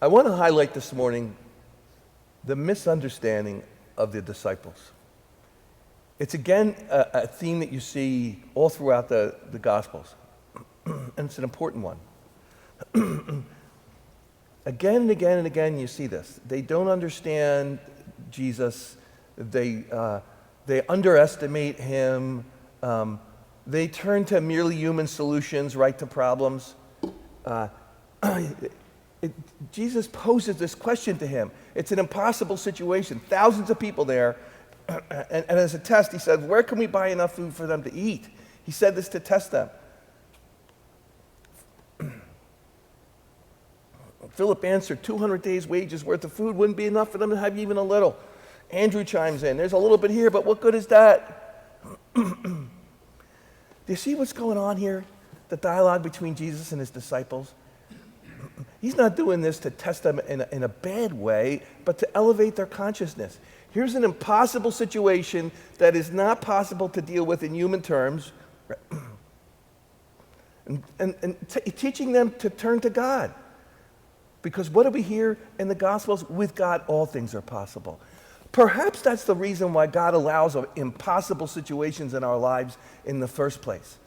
I want to highlight this morning the misunderstanding of the disciples. It's again a theme that you see all throughout the Gospels, and it's an important one. Again and again and again you see this. They don't understand Jesus. They underestimate him. They turn to merely human solutions, right, to problems. Jesus poses this question to him. It's an impossible situation. Thousands of people there. And as a test, he said, where can we buy enough food for them to eat? He said this to test them. Philip answered, 200 days' wages worth of food wouldn't be enough for them to have even a little. Andrew chimes in, there's a little bit here, but what good is that? Do you see what's going on here? The dialogue between Jesus and his disciples? He's not doing this to test them in a bad way, but to elevate their consciousness. Here's an impossible situation that is not possible to deal with in human terms, and teaching them to turn to God. Because what do we hear in the Gospels? With God, all things are possible. Perhaps that's the reason why God allows impossible situations in our lives in the first place.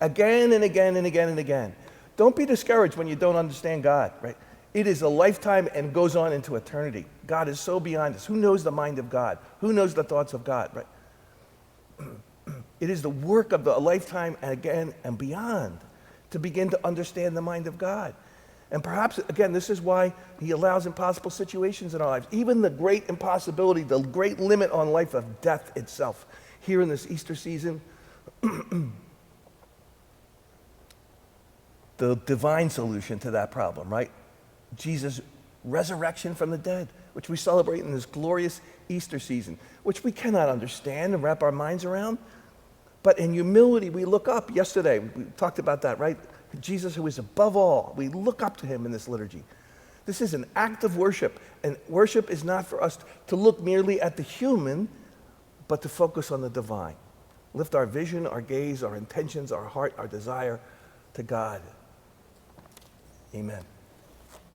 Again and again and again and again. Don't be discouraged when you don't understand God, right? It is a lifetime and goes on into eternity. God is so beyond us. Who knows the mind of God? Who knows the thoughts of God, right? It is the work of a lifetime and again and beyond to begin to understand the mind of God. And perhaps, again, this is why he allows impossible situations in our lives. Even the great impossibility, the great limit on life of death itself. Here in this Easter season, the divine solution to that problem, right? Jesus' resurrection from the dead, which we celebrate in this glorious Easter season, which we cannot understand and wrap our minds around. But in humility, we look up. Yesterday, we talked about that, right? Jesus, who is above all, we look up to him in this liturgy. This is an act of worship, and worship is not for us to look merely at the human, but to focus on the divine. Lift our vision, our gaze, our intentions, our heart, our desire to God. Amen.